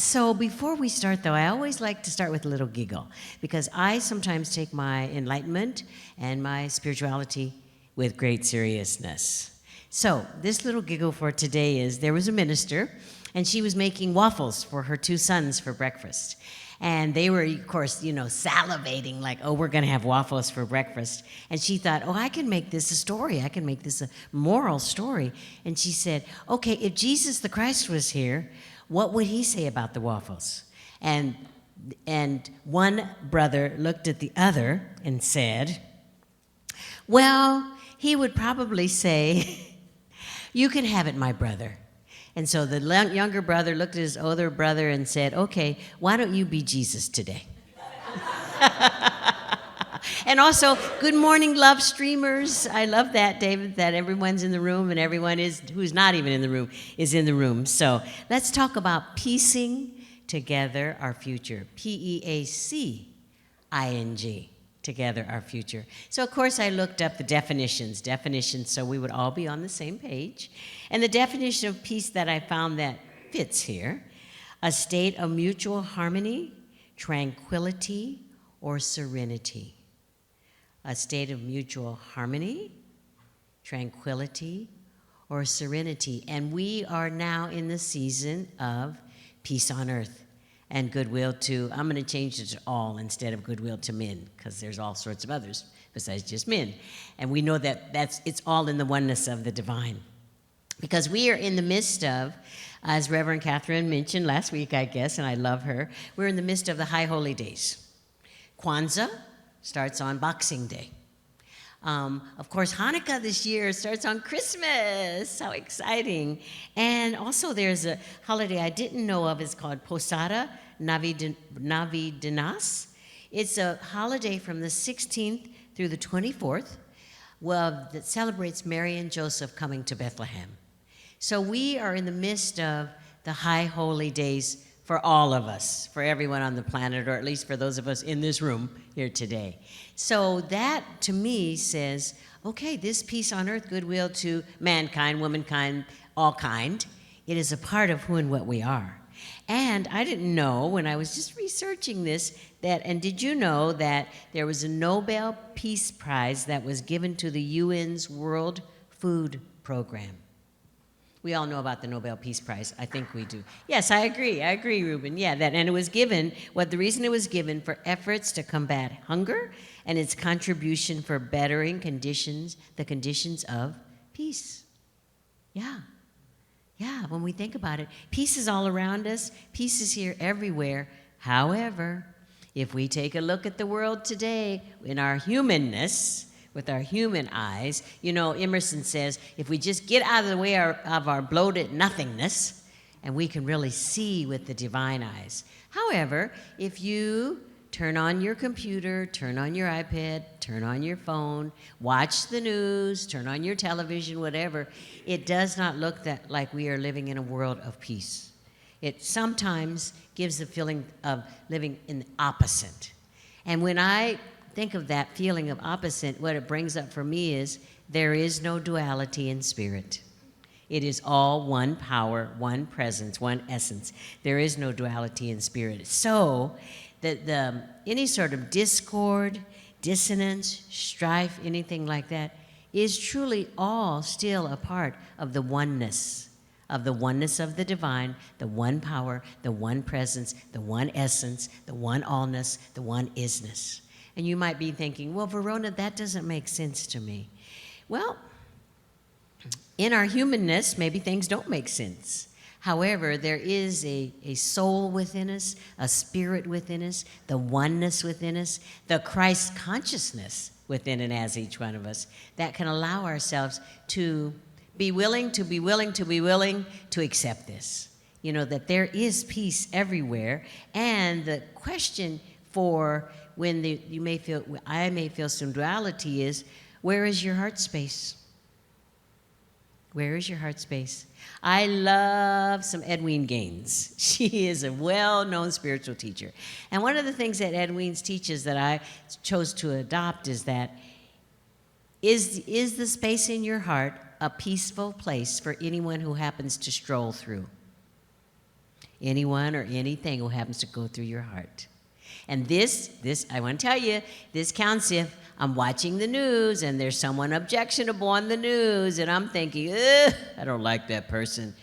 So before we start, though, I always like to start with a little giggle because I sometimes take my enlightenment and my spirituality with great seriousness. So this little giggle for today is there was a minister, and she was making waffles for her two sons for breakfast. And they were, of course, salivating like, oh, we're going to have waffles for breakfast. And she thought, oh, I can make this a story. I can make this a moral story. And she said, okay, if Jesus the Christ was here, what would he say about the waffles? And one brother looked at the other and said, well, he would probably say, you can have it, my brother. And so the younger brother looked at his older brother and said, okay, why don't you be Jesus today? And also, good morning, love streamers. I love that, David, that everyone's in the room and everyone who's not even in the room is in the room. So let's talk about piecing together our future. Peacing, together our future. So, of course, I looked up the definitions so we would all be on the same page. And the definition of peace that I found that fits here, a state of mutual harmony, tranquility, or serenity. A state of mutual harmony, tranquility, or serenity. And we are now in the season of peace on earth and goodwill to, I'm going to change it to all instead of goodwill to men, because there's all sorts of others besides just men. And we know that it's all in the oneness of the divine. Because we are in the midst of, as Reverend Catherine mentioned last week, I guess, and I love her, we're in the midst of the High Holy Days. Kwanzaa starts on Boxing Day. Of course, Hanukkah this year starts on Christmas. How exciting. And also there's a holiday I didn't know of. It's called Posada Navideñas. It's a holiday from the 16th through the 24th that celebrates Mary and Joseph coming to Bethlehem. So we are in the midst of the High Holy Days for all of us, for everyone on the planet, or at least for those of us in this room here today. So that, to me, says, okay, this peace on earth, goodwill to mankind, womankind, all kind, it is a part of who and what we are. And I didn't know when I was just researching this and did you know that there was a Nobel Peace Prize that was given to the UN's World Food Program? We all know about the Nobel Peace Prize. I think we do. Yes, I agree, Ruben. Yeah, and it was given, the reason it was given for efforts to combat hunger and its contribution for bettering the conditions of peace. Yeah, when we think about it, peace is all around us. Peace is here everywhere. However, if we take a look at the world today in our humanness, with our human eyes, Emerson says, if we just get out of the way of our bloated nothingness, and we can really see with the divine eyes. However, if you turn on your computer, turn on your iPad, turn on your phone, watch the news, turn on your television, whatever, it does not look like we are living in a world of peace. It sometimes gives the feeling of living in the opposite. And when I think of that feeling of opposite, what it brings up for me is there is no duality in spirit. It is all one power, one presence, one essence. There is no duality in spirit. So that any sort of discord, dissonance, strife, anything like that, is truly all still a part of the oneness of the divine, the one power, the one presence, the one essence, the one allness, the one isness. And you might be thinking, well, Verona, that doesn't make sense to me. Well, in our humanness, maybe things don't make sense. However, there is a soul within us, a spirit within us, the oneness within us, the Christ consciousness within and as each one of us that can allow ourselves to be willing to accept this. That there is peace everywhere. And the question for when I may feel some duality is, where is your heart space? Where is your heart space? I love some Edwene Gaines. She is a well-known spiritual teacher. And one of the things that Edwene teaches that I chose to adopt is that, is the space in your heart a peaceful place for anyone who happens to stroll through? anyone or anything who happens to go through your heart. And this, I want to tell you, this counts if I'm watching the news and there's someone objectionable on the news and I'm thinking, ugh, I don't like that person.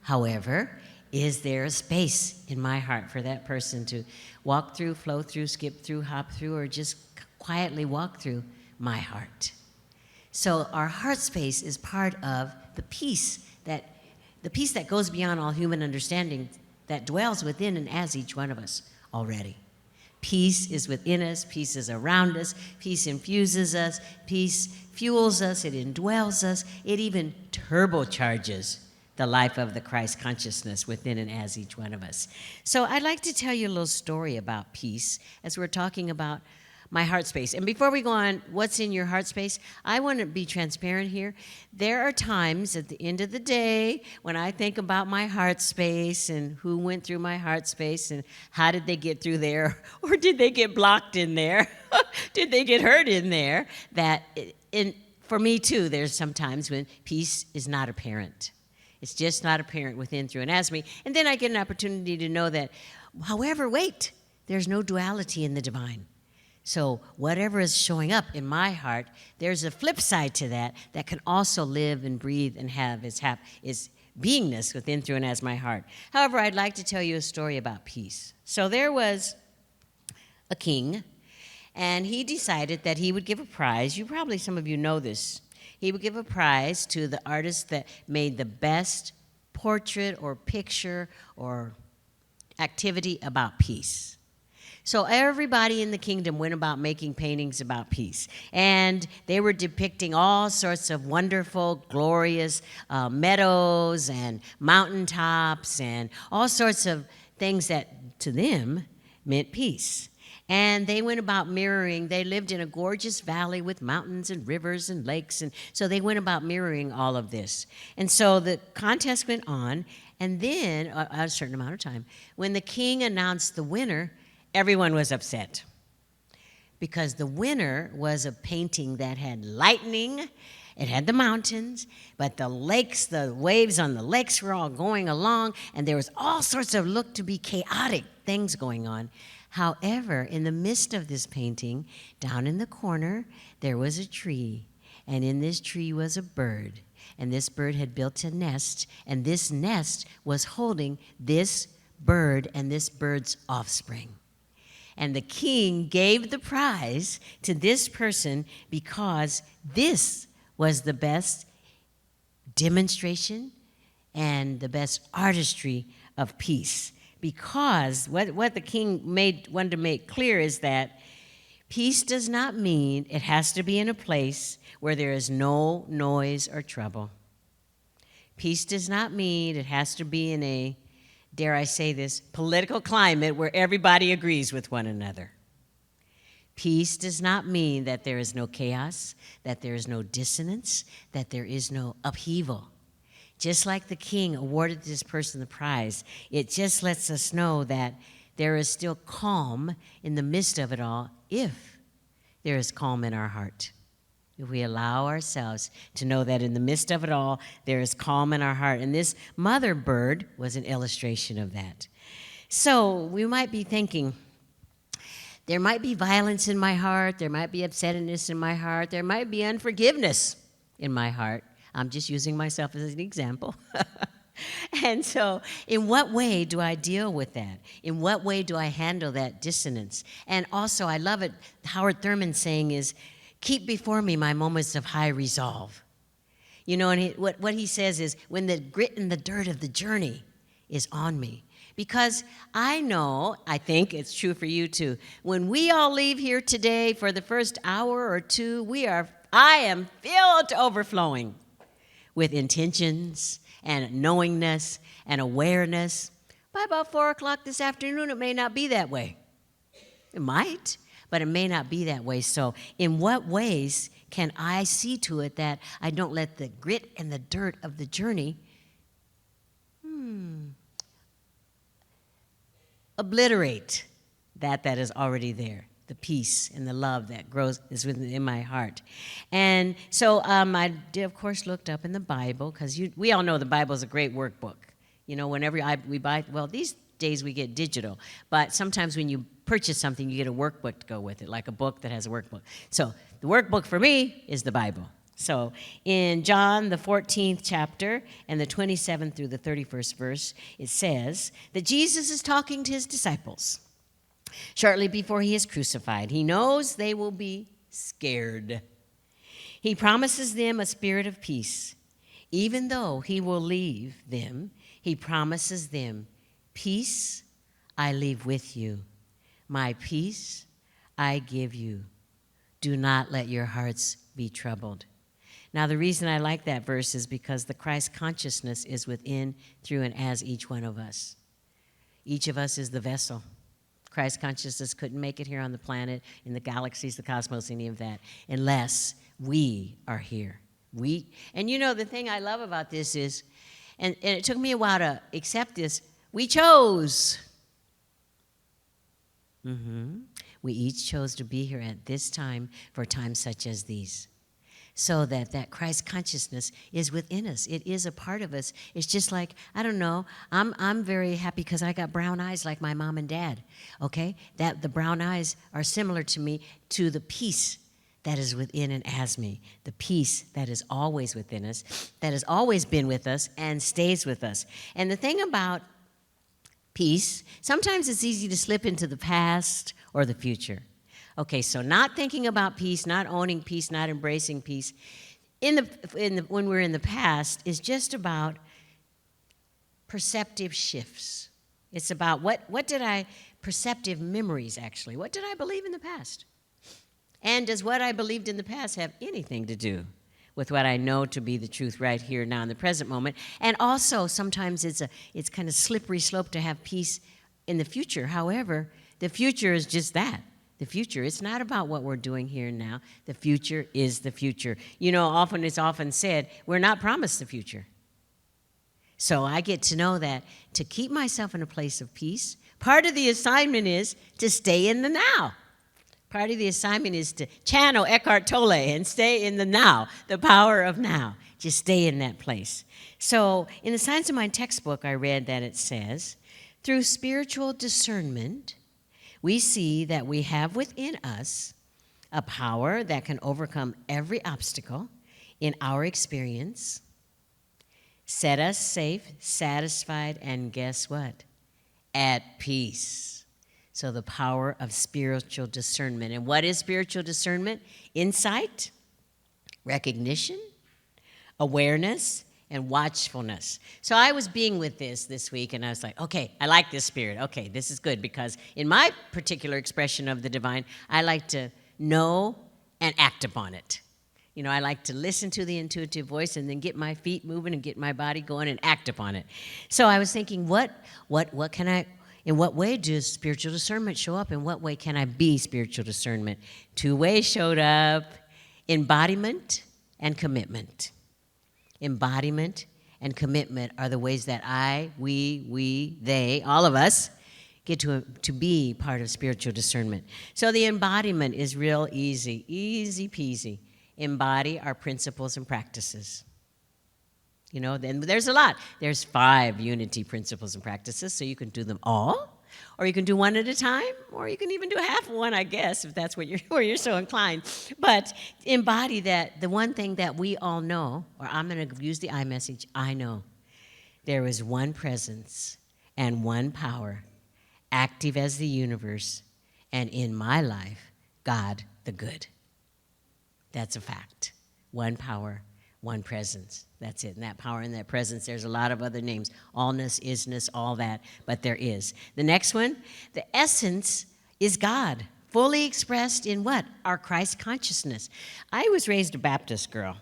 However, is there a space in my heart for that person to walk through, flow through, skip through, hop through, or just quietly walk through my heart? So our heart space is part of the peace that goes beyond all human understanding, that dwells within and as each one of us already. Peace is within us, peace is around us, peace infuses us, peace fuels us, it indwells us, it even turbocharges the life of the Christ consciousness within and as each one of us. So I'd like to tell you a little story about peace as we're talking about my heart space. And before we go on, what's in your heart space? I want to be transparent here. There are times at the end of the day when I think about my heart space and who went through my heart space and how did they get through there, or did they get blocked in there? Did they get hurt in there? For me too, there's some times when peace is not apparent. It's just not apparent within, through, and as me. And then I get an opportunity to know that, however, wait, there's no duality in the divine. So whatever is showing up in my heart, there's a flip side to that can also live and breathe and have its beingness within, through, and as my heart. However, I'd like to tell you a story about peace. So there was a king, and he decided that he would give a prize. Some of you know this. He would give a prize to the artist that made the best portrait or picture or activity about peace. So everybody in the kingdom went about making paintings about peace. And they were depicting all sorts of wonderful, glorious meadows and mountaintops and all sorts of things that to them meant peace. And they went about mirroring. They lived in a gorgeous valley with mountains and rivers and lakes. And so they went about mirroring all of this. And so the contest went on. And then, a certain amount of time, when the king announced the winner, everyone was upset because the winner was a painting that had lightning, it had the mountains, but the lakes, the waves on the lakes were all going along, and there was all sorts of looked to be chaotic things going on. However, in the midst of this painting, down in the corner, there was a tree, and in this tree was a bird, and this bird had built a nest, and this nest was holding this bird and this bird's offspring. And the king gave the prize to this person because this was the best demonstration and the best artistry of peace. Because what the king wanted to make clear is that peace does not mean it has to be in a place where there is no noise or trouble. Peace does not mean it has to be in a, dare I say this, political climate where everybody agrees with one another. Peace does not mean that there is no chaos, that there is no dissonance, that there is no upheaval. Just like the king awarded this person the prize, it just lets us know that there is still calm in the midst of it all if there is calm in our heart. If we allow ourselves to know that in the midst of it all, there is calm in our heart. And this mother bird was an illustration of that. So we might be thinking, there might be violence in my heart, there might be upsetness in my heart, there might be unforgiveness in my heart. I'm just using myself as an example. And so in what way do I deal with that? In what way do I handle that dissonance? And also, I love it, Howard Thurman saying is, keep before me my moments of high resolve. You know, and what he says is, when the grit and the dirt of the journey is on me. Because I know, I think it's true for you too, when we all leave here today for the first hour or two, I am filled to overflowing with intentions and knowingness and awareness. By about 4 o'clock this afternoon, it may not be that way. It might, but it may not be that way. So in what ways can I see to it that I don't let the grit and the dirt of the journey obliterate that is already there, the peace and the love that is within my heart. And so I did, of course, looked up in the Bible, because we all know the Bible is a great workbook. You know, whenever we buy, well, these days we get digital. But sometimes when you purchase something, you get a workbook to go with it, like a book that has a workbook. So the workbook for me is the Bible. So in John, the 14th chapter, and the 27th through the 31st verse, it says that Jesus is talking to his disciples shortly before he is crucified. He knows they will be scared. He promises them a spirit of peace. Even though he will leave them, he promises them, peace I leave with you. My peace I give you. Do not let your hearts be troubled. Now, the reason I like that verse is because the Christ consciousness is within, through, and as each one of us. Each of us is the vessel. Christ consciousness couldn't make it here on the planet, in the galaxies, the cosmos, any of that, unless we are here. And you know, the thing I love about this is, and it took me a while to accept this, we chose. We each chose to be here at this time for times such as these. So that Christ consciousness is within us. It is a part of us. It's just like, I don't know, I'm very happy because I got brown eyes like my mom and dad, okay? That the brown eyes are similar to me, to the peace that is within and as me, the peace that is always within us, that has always been with us and stays with us. And the thing about peace, sometimes it's easy to slip into the past or the future. Okay, so not thinking about peace, not owning peace, not embracing peace, when we're in the past, is just about perceptive shifts. It's about perceptive memories, actually. What did I believe in the past? And does what I believed in the past have anything to do with what I know to be the truth right here, now, in the present moment? And also, sometimes it's kind of slippery slope to have peace in the future. However, the future is just that. The future. It's not about what we're doing here and now. The future is the future. You know, it's often said, we're not promised the future. So I get to know that to keep myself in a place of peace, part of the assignment is to stay in the now. Part of the assignment is to channel Eckhart Tolle and stay in the now, the power of now. Just stay in that place. So in the Science of Mind textbook, I read that it says, through spiritual discernment, we see that we have within us a power that can overcome every obstacle in our experience, set us safe, satisfied, and guess what? At peace. So the power of spiritual discernment. And what is spiritual discernment? Insight, recognition, awareness, and watchfulness. So I was being with this week, and I was like, okay, I like this spirit. Okay, this is good, because in my particular expression of the divine, I like to know and act upon it. You know, I like to listen to the intuitive voice and then get my feet moving and get my body going and act upon it. So I was thinking, what can I, in what way does spiritual discernment show up? In what way can I be spiritual discernment? 2 ways showed up: embodiment and commitment. Embodiment and commitment are the ways that we, they, all of us get to be part of spiritual discernment. So the embodiment is real easy peasy. Embody our principles and practices. You know, then there's a lot. There's 5 unity principles and practices, so you can do them all, or you can do one at a time, or you can even do half of one, I guess, if that's where you're so inclined. But embody that, the one thing that we all know, or I'm going to use the I message, I know. There is one presence and one power, active as the universe, and in my life, God the good. That's a fact. One power, one presence. That's it. And that power and that presence, there's a lot of other names. Allness, isness, all that, but there is. The next one, the essence is God, fully expressed in what? Our Christ consciousness. I was raised a Baptist girl,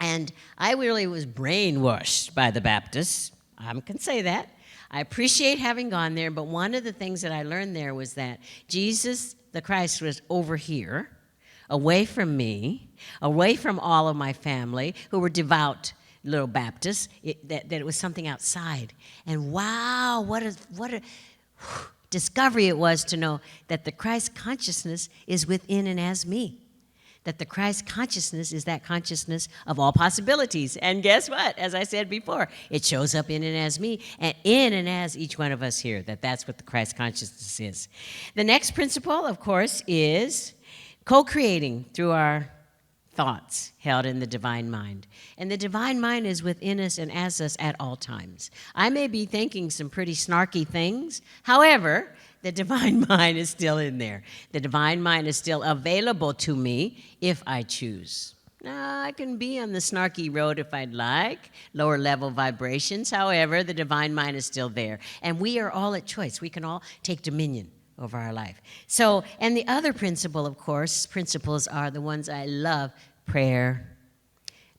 and I really was brainwashed by the Baptists. I can say that. I appreciate having gone there, but one of the things that I learned there was that Jesus, the Christ, was over here, away from me, away from all of my family who were devout little Baptists, that it was something outside. And wow, what a discovery it was to know that the Christ consciousness is within and as me. that the Christ consciousness is that consciousness of all possibilities. And guess what? As I said before, it shows up in and as me, and in and as each one of us here, that's what the Christ consciousness is. The next principle, of course, is co-creating through our thoughts held in the divine mind. And the divine mind is within us and as us at all times. I may be thinking some pretty snarky things. However, the divine mind is still in there. The divine mind is still available to me if I choose. Now, I can be on the snarky road if I'd like, lower level vibrations. However, the divine mind is still there. And we are all at choice. We can all take dominion over our life. So, and the other principle, of course, principles are the ones I love: prayer,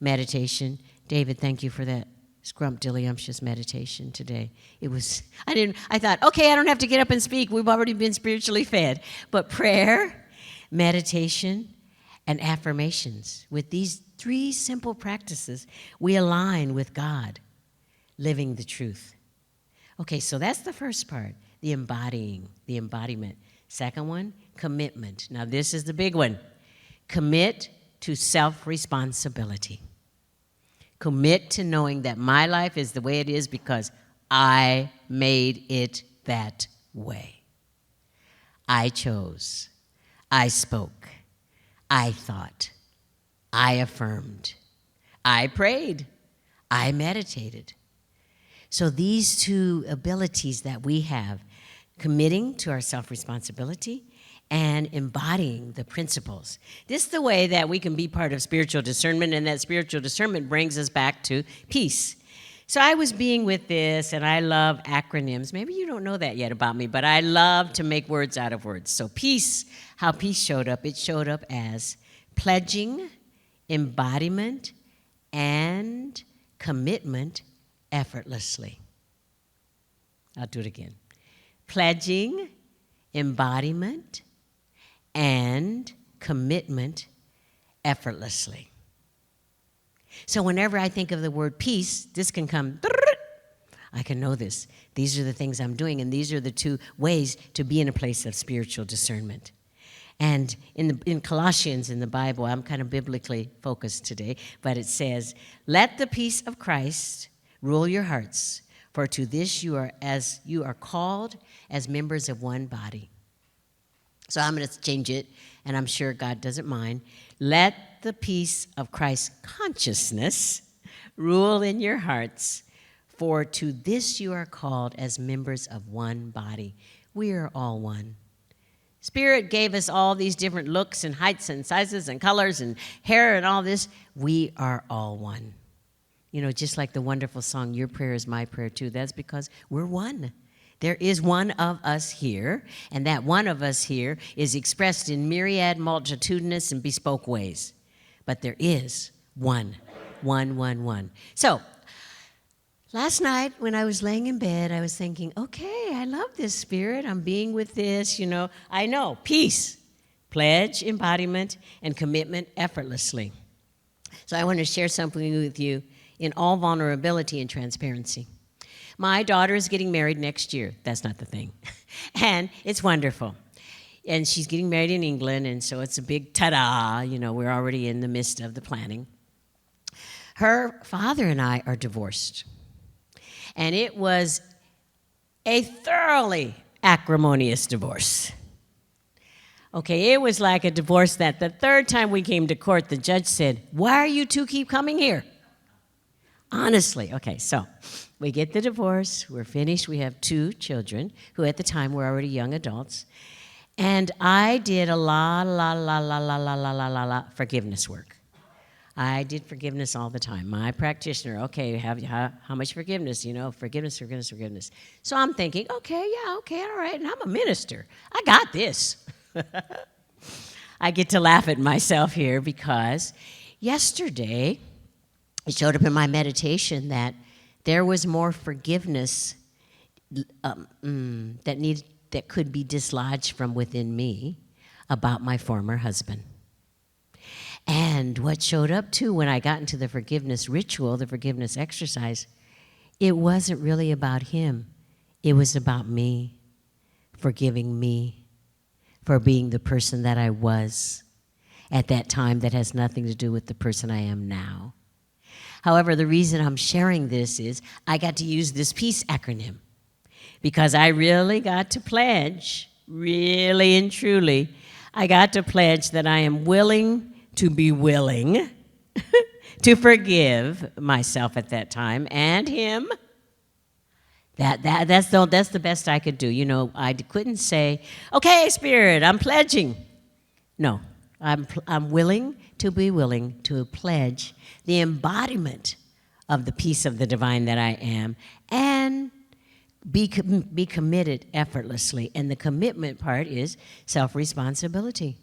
meditation. David, thank you for that scrumptious meditation today. I thought, okay, I don't have to get up and speak. We've already been spiritually fed. But prayer, meditation, and affirmations. With these 3 simple practices, we align with God, living the truth. Okay, so that's the first part. The embodiment. Second one, commitment. Now, this is the big one. Commit to self-responsibility. Commit to knowing that my life is the way it is because I made it that way. I chose. I spoke. I thought. I affirmed. I prayed. I meditated. So these 2 abilities that we have, committing to our self-responsibility and embodying the principles. This is the way that we can be part of spiritual discernment, and that spiritual discernment brings us back to peace. So I was being with this, and I love acronyms. Maybe you don't know that yet about me, but I love to make words out of words. So peace, how peace showed up, it showed up as pledging, embodiment, and commitment effortlessly. I'll do it again. Pledging, embodiment, and commitment effortlessly. So whenever I think of the word peace, this can come, I can know this. These are the things I'm doing, and these are the 2 ways to be in a place of spiritual discernment. And in Colossians in the Bible, I'm kind of biblically focused today, but it says, "Let the peace of Christ rule your hearts, for to this you are called as members of one body." So I'm going to change it, and I'm sure God doesn't mind. Let the peace of Christ's consciousness rule in your hearts, for to this you are called as members of one body. We are all one. Spirit gave us all these different looks and heights and sizes and colors and hair and all this. We are all one. You know, just like the wonderful song, "Your Prayer is My Prayer Too." That's because we're one. There is one of us here, and that one of us here is expressed in myriad, multitudinous, and bespoke ways. But there is one. So, last night when I was laying in bed, I was thinking, okay, I love this, Spirit. I'm being with this, I know, peace, pledge, embodiment, and commitment effortlessly. So I want to share something with you in all vulnerability and transparency. My daughter is getting married next year. That's not the thing. And it's wonderful. And she's getting married in England, and so it's a big ta-da. We're already in the midst of the planning. Her father and I are divorced. And it was a thoroughly acrimonious divorce. Okay, it was like a divorce that the 3rd time we came to court, the judge said, "Why are you 2 keep coming here?" Honestly. Okay, so we get the divorce. We're finished. We have 2 children who at the time were already young adults. And I did a lot forgiveness work. I did forgiveness all the time. My practitioner, okay, how much forgiveness? Forgiveness. So I'm thinking, okay, all right. And I'm a minister. I got this. I get to laugh at myself here because yesterday it showed up in my meditation that there was more forgiveness that could be dislodged from within me about my former husband. And what showed up, too, when I got into the forgiveness ritual, the forgiveness exercise, it wasn't really about him. It was about me, forgiving me for being the person that I was at that time that has nothing to do with the person I am now. However, the reason I'm sharing this is I got to use this PEACE acronym because I really got to pledge, really and truly, I got to pledge that I am willing to be willing to forgive myself at that time and him. That's the best I could do. You know, I couldn't say, okay, Spirit, I'm pledging. No, I'm willing to be willing to pledge the embodiment of the peace of the divine that I am and be committed effortlessly. And the commitment part is self-responsibility.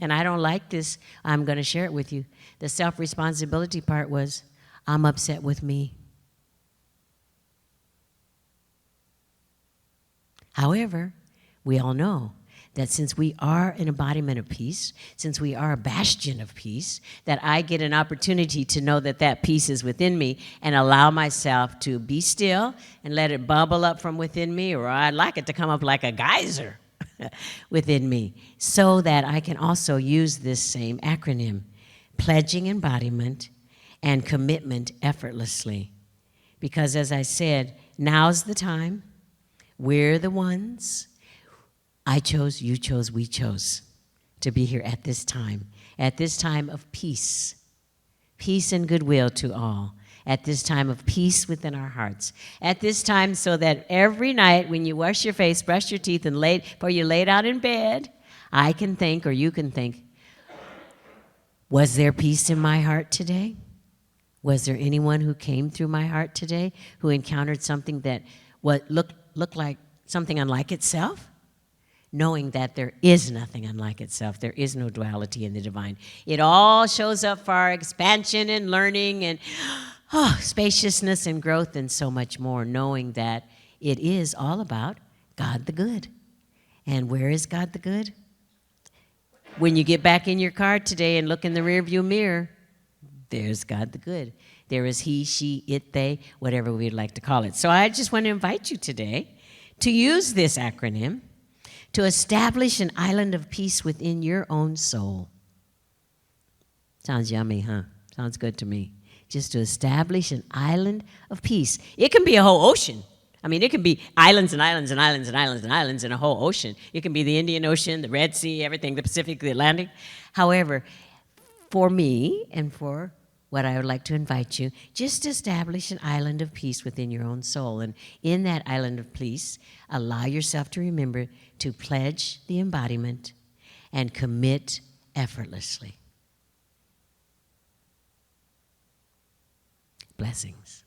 And I don't like this. I'm going to share it with you. The self-responsibility part was, I'm upset with me. However, we all know that since we are an embodiment of peace, since we are a bastion of peace, that I get an opportunity to know that that peace is within me and allow myself to be still and let it bubble up from within me, or I'd like it to come up like a geyser within me, so that I can also use this same acronym, pledging embodiment and commitment effortlessly. Because as I said, now's the time. We're the ones. I chose, you chose, we chose to be here at this time of peace, peace and goodwill to all, at this time of peace within our hearts, at this time so that every night when you wash your face, brush your teeth, and before you lay down in bed, I can think, or you can think, was there peace in my heart today? Was there anyone who came through my heart today who encountered something that looked like something unlike itself? Knowing that there is nothing unlike itself. There is no duality in the divine. It all shows up for our expansion and learning and spaciousness and growth and so much more, knowing that it is all about God the Good. And where is God the Good? When you get back in your car today and look in the rearview mirror, there's God the Good. There is he, she, it, they, whatever we'd like to call it. So I just want to invite you today to use this acronym to establish an island of peace within your own soul. Sounds yummy, huh? Sounds good to me. Just to establish an island of peace. It can be a whole ocean. I mean, it can be islands and islands and islands and islands and islands in a whole ocean. It can be the Indian Ocean, the Red Sea, everything, the Pacific, the Atlantic. However, for me and for what I would like to invite you, just establish an island of peace within your own soul. And in that island of peace, allow yourself to remember to pledge the embodiment and commit effortlessly. Blessings.